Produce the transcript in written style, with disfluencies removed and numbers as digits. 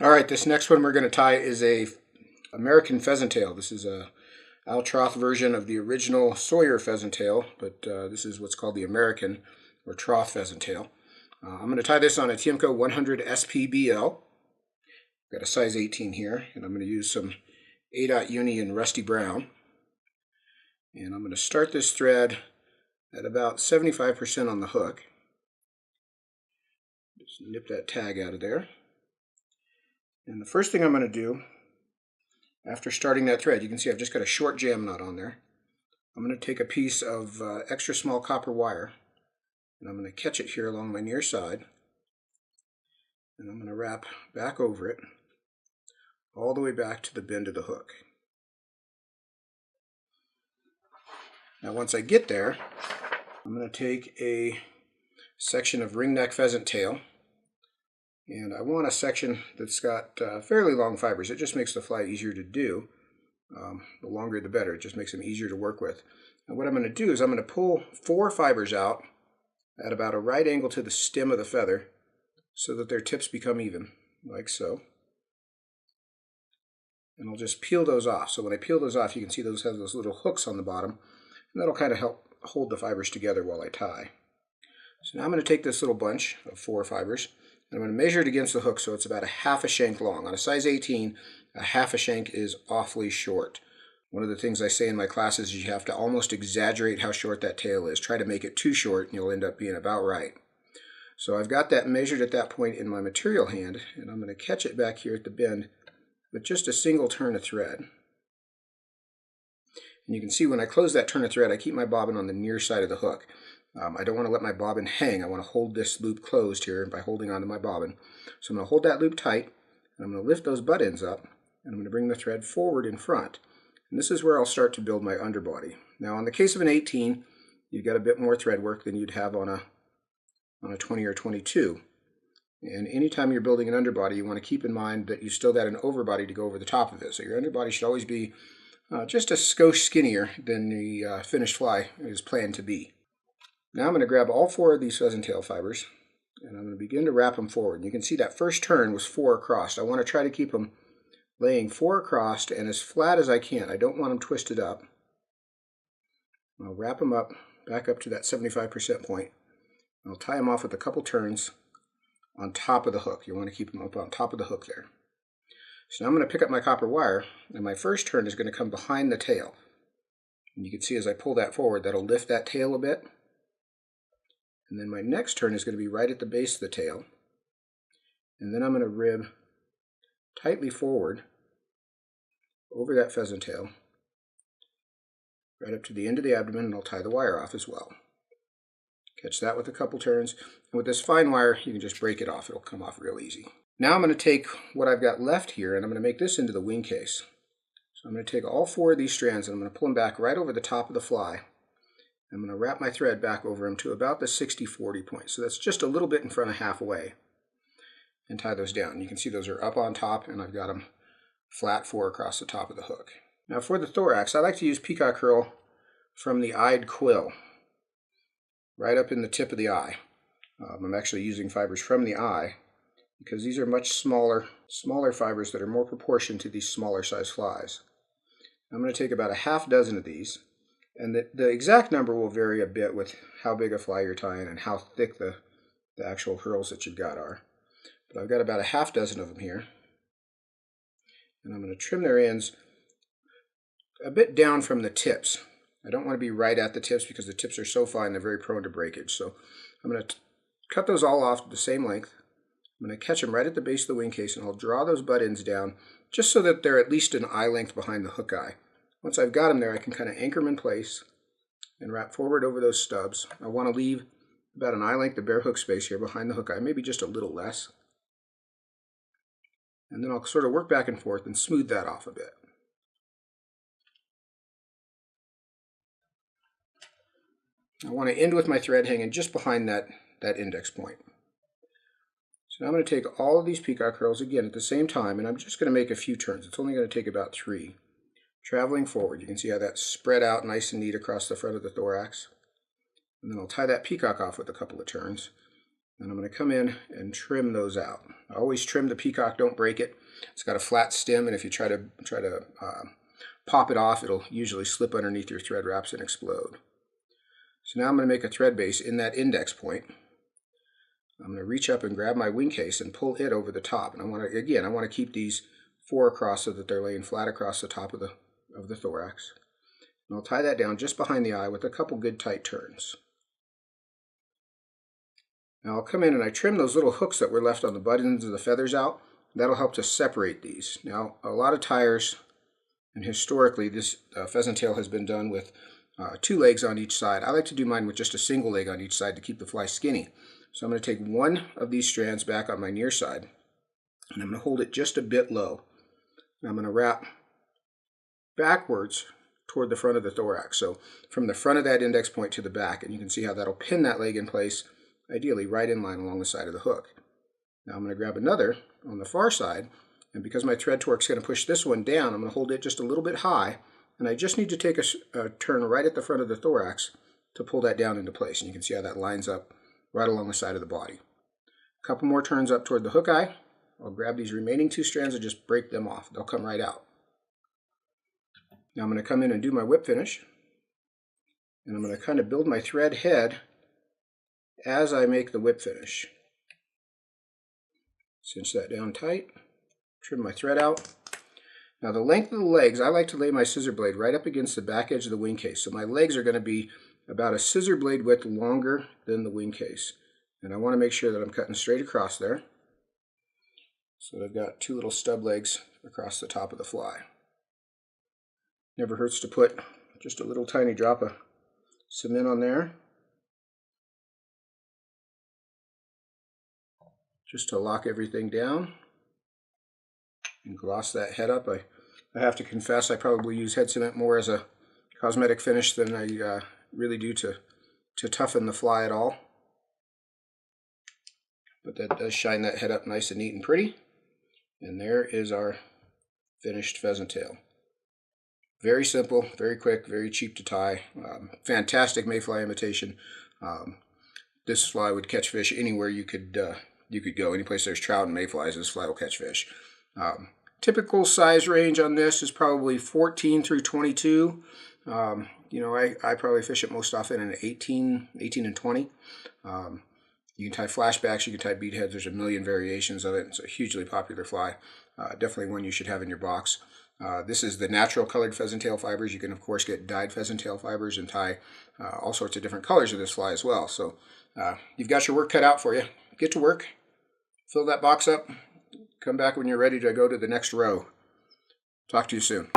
All right, this next one we're going to tie is a American pheasant tail. This is a Altroth version of the original Sawyer pheasant tail, but this is what's called the American or trough pheasant tail. I'm going to tie this on a Tiemco 100 SPBL. Got a size 18 here, and I'm going to use some A. Uni in rusty brown. And I'm going to start this thread at about 75% on the hook. Just nip that tag out of there. And the first thing I'm going to do, after starting that thread, you can see I've just got a short jam knot on there. I'm going to take a piece of extra small copper wire, and I'm going to catch it here along my near side, and I'm going to wrap back over it all the way back to the bend of the hook. Now once I get there, I'm going to take a section of ringneck pheasant tail, and I want a section that's got fairly long fibers. It just makes the fly easier to do. The longer the better. It just makes them easier to work with. And what I'm going to do is I'm going to pull 4 fibers out at about a right angle to the stem of the feather so that their tips become even, like so. And I'll just peel those off. So when I peel those off, you can see those have those little hooks on the bottom, and that'll kind of help hold the fibers together while I tie. So now I'm going to take this little bunch of 4 fibers, and I'm going to measure it against the hook so it's about a half a shank long. On a size 18, a half a shank is awfully short. One of the things I say in my classes is you have to almost exaggerate how short that tail is. Try to make it too short and you'll end up being about right. So I've got that measured at that point in my material hand, and I'm going to catch it back here at the bend with just a single turn of thread. And you can see when I close that turn of thread, I keep my bobbin on the near side of the hook. I don't want to let my bobbin hang. I want to hold this loop closed here by holding onto my bobbin. So I'm going to hold that loop tight, and I'm going to lift those butt ends up, and I'm going to bring the thread forward in front. And this is where I'll start to build my underbody. Now in the case of an 18, you've got a bit more thread work than you'd have on a 20 or 22. And anytime you're building an underbody, you want to keep in mind that you've still got an overbody to go over the top of it. So your underbody should always be just a skosh skinnier than the finished fly is planned to be. Now I'm going to grab all 4 of these pheasant tail fibers, and I'm going to begin to wrap them forward. You can see that first turn was 4 across. I want to try to keep them laying 4 across and as flat as I can. I don't want them twisted up. I'll wrap them up, back up to that 75% point. I'll tie them off with a couple turns on top of the hook. You want to keep them up on top of the hook there. So now I'm going to pick up my copper wire, and my first turn is going to come behind the tail. And you can see as I pull that forward, that'll lift that tail a bit. And then my next turn is going to be right at the base of the tail. And then I'm going to rib tightly forward over that pheasant tail, right up to the end of the abdomen, and I'll tie the wire off as well. Catch that with a couple turns. And with this fine wire, you can just break it off. It'll come off real easy. Now I'm going to take what I've got left here, and I'm going to make this into the wing case. So I'm going to take all 4 of these strands, and I'm going to pull them back right over the top of the fly. I'm going to wrap my thread back over them to about the 60-40 point. So that's just a little bit in front of halfway. And tie those down. You can see those are up on top, and I've got them flat 4 across the top of the hook. Now for the thorax, I like to use peacock curl from the eyed quill, right up in the tip of the eye. I'm actually using fibers from the eye because these are much smaller fibers that are more proportioned to these smaller size flies. I'm going to take about a half dozen of these. And the exact number will vary a bit with how big a fly you're tying and how thick the actual curls that you've got are. But I've got about a half dozen of them here. And I'm going to trim their ends a bit down from the tips. I don't want to be right at the tips because the tips are so fine they're very prone to breakage. So I'm going to cut those all off the same length. I'm going to catch them right at the base of the wing case, and I'll draw those butt ends down just so that they're at least an eye length behind the hook eye. Once I've got them there, I can kind of anchor them in place and wrap forward over those stubs. I want to leave about an eye length of bare hook space here behind the hook eye, maybe just a little less. And then I'll sort of work back and forth and smooth that off a bit. I want to end with my thread hanging just behind that index point. So now I'm going to take all of these peacock curls again at the same time, and I'm just going to make a few turns. It's only going to take about 3. Traveling forward, you can see how that's spread out nice and neat across the front of the thorax. And then I'll tie that peacock off with a couple of turns. And I'm going to come in and trim those out. I always trim the peacock, don't break it. It's got a flat stem, and if you try to pop it off, it'll usually slip underneath your thread wraps and explode. So now I'm going to make a thread base in that index point. I'm going to reach up and grab my wing case and pull it over the top. And I want to keep these 4 across so that they're laying flat across the top of the thorax. And I'll tie that down just behind the eye with a couple good tight turns. Now I'll come in and I trim those little hooks that were left on the buttons of the feathers out. That'll help to separate these. Now a lot of tyers, and historically this pheasant tail has been done with 2 legs on each side. I like to do mine with just a single leg on each side to keep the fly skinny. So I'm going to take one of these strands back on my near side, and I'm going to hold it just a bit low. And I'm going to wrap backwards toward the front of the thorax. So from the front of that index point to the back, and you can see how that'll pin that leg in place, ideally right in line along the side of the hook. Now I'm going to grab another on the far side, and because my thread torque is going to push this one down, I'm going to hold it just a little bit high, and I just need to take a turn right at the front of the thorax to pull that down into place. And you can see how that lines up right along the side of the body. A couple more turns up toward the hook eye. I'll grab these remaining 2 strands and just break them off. They'll come right out. Now I'm going to come in and do my whip finish, and I'm going to kind of build my thread head as I make the whip finish. Cinch that down tight, trim my thread out. Now the length of the legs, I like to lay my scissor blade right up against the back edge of the wing case. So my legs are going to be about a scissor blade width longer than the wing case. And I want to make sure that I'm cutting straight across there. So I've got 2 little stub legs across the top of the fly. Never hurts to put just a little tiny drop of cement on there, just to lock everything down and gloss that head up. I have to confess, I probably use head cement more as a cosmetic finish than I really do to toughen the fly at all. But that does shine that head up nice and neat and pretty. And there is our finished pheasant tail. Very simple, very quick, very cheap to tie. Fantastic mayfly imitation. This fly would catch fish anywhere you could go. Any place there's trout and mayflies, this fly will catch fish. Typical size range on this is probably 14 through 22. You know, I probably fish it most often in 18 and 20. You can tie flashbacks, you can tie beadheads. There's a million variations of it. It's a hugely popular fly. Definitely one you should have in your box. This is the natural colored pheasant tail fibers. You can, of course, get dyed pheasant tail fibers and tie all sorts of different colors of this fly as well. So you've got your work cut out for you. Get to work, fill that box up, come back when you're ready to go to the next row. Talk to you soon.